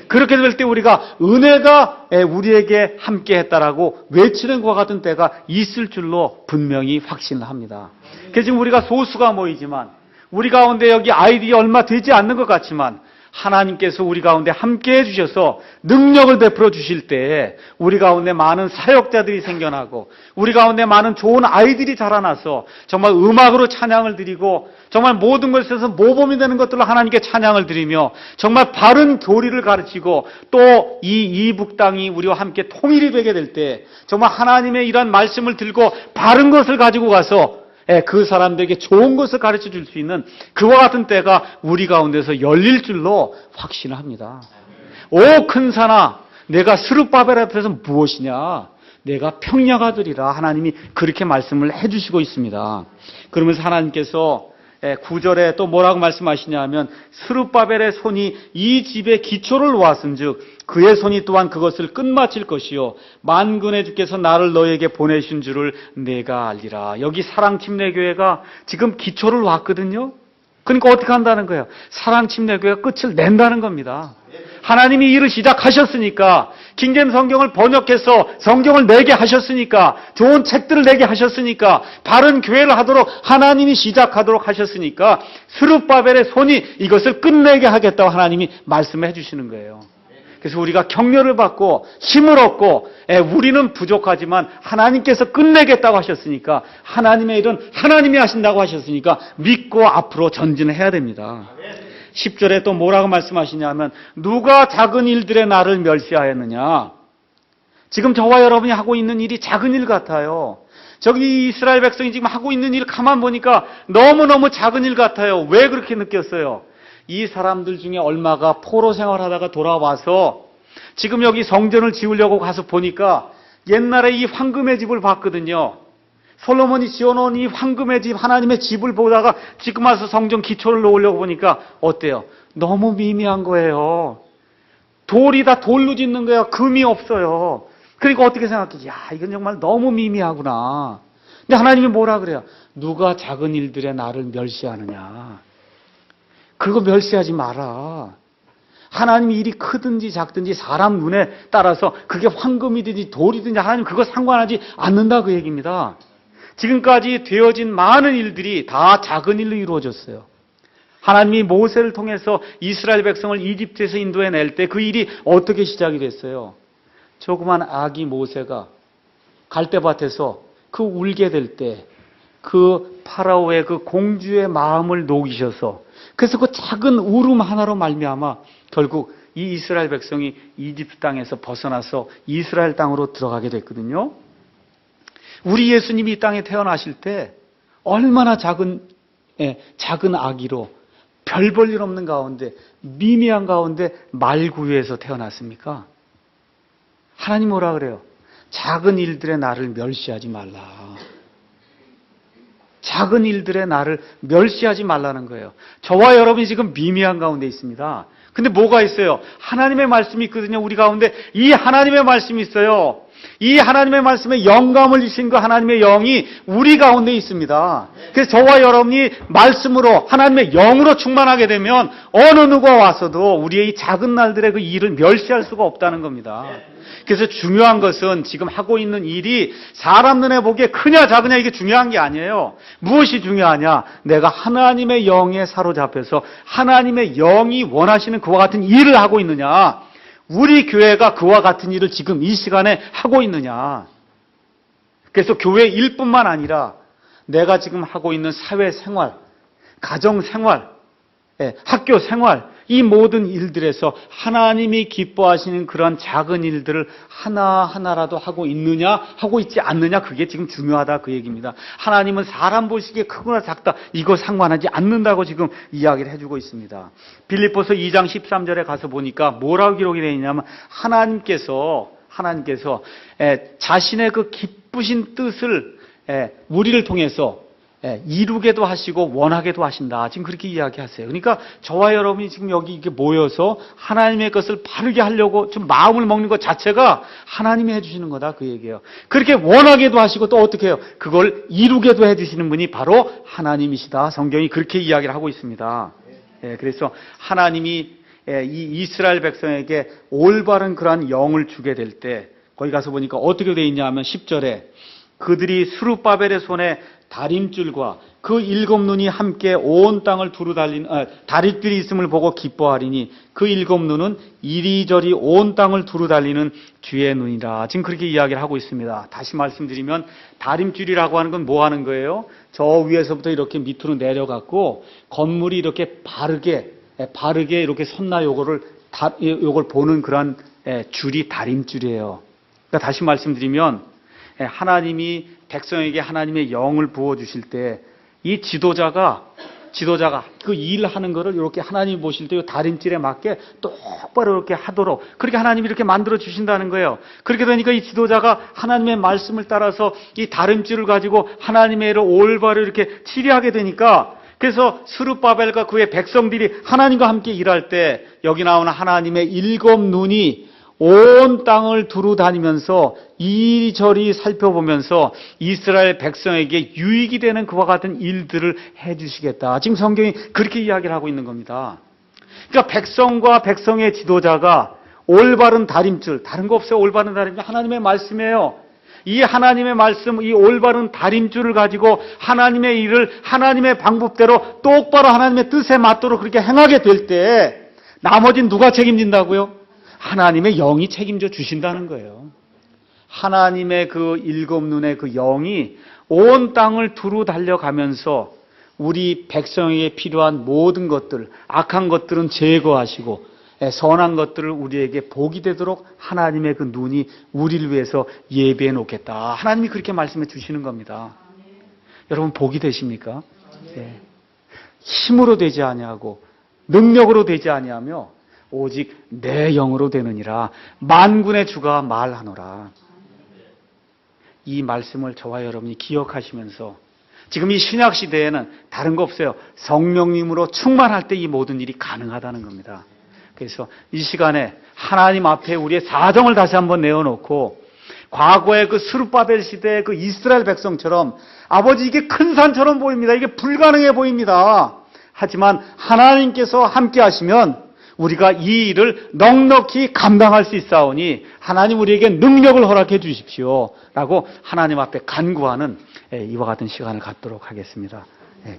그렇게 될 때 우리가 은혜가 우리에게 함께 했다라고 외치는 것과 같은 때가 있을 줄로 분명히 확신합니다. 그래서 지금 우리가 소수가 모이지만 우리 가운데 여기 아이들이 얼마 되지 않는 것 같지만 하나님께서 우리 가운데 함께 해주셔서 능력을 베풀어 주실 때 우리 가운데 많은 사역자들이 생겨나고 우리 가운데 많은 좋은 아이들이 자라나서 정말 음악으로 찬양을 드리고 정말 모든 것에서 모범이 되는 것들로 하나님께 찬양을 드리며 정말 바른 교리를 가르치고 또 이 이북 땅이 우리와 함께 통일이 되게 될 때 정말 하나님의 이런 말씀을 들고 바른 것을 가지고 가서 그 사람들에게 좋은 것을 가르쳐 줄 수 있는 그와 같은 때가 우리 가운데서 열릴 줄로 확신을 합니다. 오 큰 산아 내가 스룹바벨 앞에서 무엇이냐 내가 평야가 되리라 하나님이 그렇게 말씀을 해주시고 있습니다. 그러면서 하나님께서 9절에 또 뭐라고 말씀하시냐 하면 스룹바벨의 손이 이 집에 기초를 놓았은즉 그의 손이 또한 그것을 끝마칠 것이요 만군의 주께서 나를 너에게 보내신 줄을 내가 알리라. 여기 사랑침례교회가 지금 기초를 놨거든요. 그러니까 어떻게 한다는 거예요? 사랑침례교회가 끝을 낸다는 겁니다. 하나님이 일을 시작하셨으니까 킹제임스 성경을 번역해서 성경을 내게 하셨으니까 좋은 책들을 내게 하셨으니까 바른 교회를 하도록 하나님이 시작하도록 하셨으니까 스룹바벨의 손이 이것을 끝내게 하겠다고 하나님이 말씀해 주시는 거예요. 그래서 우리가 격려를 받고 힘을 얻고 우리는 부족하지만 하나님께서 끝내겠다고 하셨으니까 하나님의 일은 하나님이 하신다고 하셨으니까 믿고 앞으로 전진을 해야 됩니다. 10절에 또 뭐라고 말씀하시냐면 누가 작은 일들에 나를 멸시하였느냐 지금 저와 여러분이 하고 있는 일이 작은 일 같아요. 저기 이스라엘 백성이 지금 하고 있는 일 가만 보니까 너무너무 작은 일 같아요. 왜 그렇게 느꼈어요? 이 사람들 중에 얼마가 포로 생활하다가 돌아와서 지금 여기 성전을 지으려고 가서 보니까 옛날에 이 황금의 집을 봤거든요. 솔로몬이 지어놓은 이 황금의 집, 하나님의 집을 보다가 지금 와서 성전 기초를 놓으려고 보니까 어때요? 너무 미미한 거예요. 돌이 다 돌로 짓는 거야. 금이 없어요. 그러니까 어떻게 생각해? 야, 이건 정말 너무 미미하구나. 근데 하나님이 뭐라 그래요? 누가 작은 일들에 나를 멸시하느냐. 그거 멸시하지 마라. 하나님이 일이 크든지 작든지 사람 눈에 따라서 그게 황금이든지 돌이든지 하나님 그거 상관하지 않는다 그 얘기입니다. 지금까지 되어진 많은 일들이 다 작은 일로 이루어졌어요. 하나님이 모세를 통해서 이스라엘 백성을 이집트에서 인도해낼 때 그 일이 어떻게 시작이 됐어요? 조그만 아기 모세가 갈대밭에서 그 울게 될 때 그 파라오의 그 공주의 마음을 녹이셔서 그래서 그 작은 울음 하나로 말미암아 결국 이 이스라엘 백성이 이집트 땅에서 벗어나서 이스라엘 땅으로 들어가게 됐거든요. 우리 예수님이 이 땅에 태어나실 때 얼마나 작은 아기로 별 볼 일 없는 가운데 미미한 가운데 말구유에서 태어났습니까? 하나님 뭐라 그래요? 작은 일들에 나를 멸시하지 말라. 작은 일들에 나를 멸시하지 말라는 거예요. 저와 여러분이 지금 미미한 가운데 있습니다. 근데 뭐가 있어요? 하나님의 말씀이 있거든요. 우리 가운데 이 하나님의 말씀이 있어요. 이 하나님의 말씀에 영감을 주신 그 하나님의 영이 우리 가운데 있습니다. 그래서 저와 여러분이 말씀으로 하나님의 영으로 충만하게 되면 어느 누가 와서도 우리의 이 작은 날들의 그 일을 멸시할 수가 없다는 겁니다. 그래서 중요한 것은 지금 하고 있는 일이 사람 눈에 보기에 크냐 작으냐 이게 중요한 게 아니에요. 무엇이 중요하냐? 내가 하나님의 영에 사로잡혀서 하나님의 영이 원하시는 그와 같은 일을 하고 있느냐? 우리 교회가 그와 같은 일을 지금 이 시간에 하고 있느냐? 그래서 교회 일뿐만 아니라 내가 지금 하고 있는 사회생활, 가정생활, 학교생활 이 모든 일들에서 하나님이 기뻐하시는 그런 작은 일들을 하나하나라도 하고 있느냐 하고 있지 않느냐 그게 지금 중요하다 그 얘기입니다. 하나님은 사람 보시기에 크거나 작다 이거 상관하지 않는다고 지금 이야기를 해주고 있습니다. 빌립보서 2장 13절에 가서 보니까 뭐라고 기록이 되어 있냐면 하나님께서 자신의 그 기쁘신 뜻을 우리를 통해서 이루게도 하시고 원하게도 하신다. 지금 그렇게 이야기하세요. 그러니까 저와 여러분이 지금 여기 이렇게 모여서 하나님의 것을 바르게 하려고 좀 마음을 먹는 것 자체가 하나님이 해주시는 거다 그 얘기예요. 그렇게 원하게도 하시고 또 어떻게 해요? 그걸 이루게도 해주시는 분이 바로 하나님이시다. 성경이 그렇게 이야기를 하고 있습니다. 그래서 하나님이 이 이스라엘 백성에게 올바른 그러한 영을 주게 될 때 거기 가서 보니까 어떻게 되어 있냐 하면 10절에 그들이 스룹바벨의 손에 다림줄과 그 7 눈이 함께 온 땅을 두루 달린 다리줄이 있음을 보고 기뻐하리니 그 7 눈은 이리저리 온 땅을 두루 달리는 주의 눈이라. 지금 그렇게 이야기를 하고 있습니다. 다시 말씀드리면 다림줄이라고 하는 건 뭐 하는 거예요? 저 위에서부터 이렇게 밑으로 내려갔고 건물이 이렇게 바르게 이렇게 섰나 요걸 보는 그런 줄이 다림줄이에요. 그러니까 다시 말씀드리면 하나님이 백성에게 하나님의 영을 부어주실 때 이 지도자가 그 일하는 거를 이렇게 하나님이 보실 때 다림줄에 맞게 똑바로 이렇게 하도록 그렇게 하나님이 이렇게 만들어 주신다는 거예요. 그렇게 되니까 이 지도자가 하나님의 말씀을 따라서 이 다림줄을 가지고 하나님의 일을 올바로 이렇게 치리하게 되니까 그래서 스룹바벨과 그의 백성들이 하나님과 함께 일할 때 여기 나오는 하나님의 7 눈이 온 땅을 두루 다니면서 이리저리 살펴보면서 이스라엘 백성에게 유익이 되는 그와 같은 일들을 해주시겠다. 지금 성경이 그렇게 이야기를 하고 있는 겁니다. 그러니까 백성과 백성의 지도자가 올바른 다림줄, 다른 거 없어요. 올바른 다림줄 하나님의 말씀이에요. 이 하나님의 말씀, 이 올바른 다림줄을 가지고 하나님의 일을 하나님의 방법대로 똑바로 하나님의 뜻에 맞도록 그렇게 행하게 될 때 나머지는 누가 책임진다고요? 하나님의 영이 책임져 주신다는 거예요. 하나님의 그 7 눈의 그 영이 온 땅을 두루 달려가면서 우리 백성에게 필요한 모든 것들, 악한 것들은 제거하시고 선한 것들을 우리에게 복이 되도록 하나님의 그 눈이 우리를 위해서 예비해 놓겠다. 하나님이 그렇게 말씀해 주시는 겁니다. 여러분 복이 되십니까? 네. 힘으로 되지 아니하고 능력으로 되지 아니하며 오직 내 영으로 되느니라. 만군의 주가 말하노라. 이 말씀을 저와 여러분이 기억하시면서 지금 이 신약 시대에는 다른 거 없어요. 성령님으로 충만할 때 이 모든 일이 가능하다는 겁니다. 그래서 이 시간에 하나님 앞에 우리의 사정을 다시 한번 내어놓고 과거의 그 스룹바벨 시대의 그 이스라엘 백성처럼 아버지 이게 큰 산처럼 보입니다. 이게 불가능해 보입니다. 하지만 하나님께서 함께 하시면 우리가 이 일을 넉넉히 감당할 수 있사오니 하나님 우리에게 능력을 허락해 주십시오 라고 하나님 앞에 간구하는 이와 같은 시간을 갖도록 하겠습니다.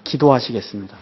기도하시겠습니다.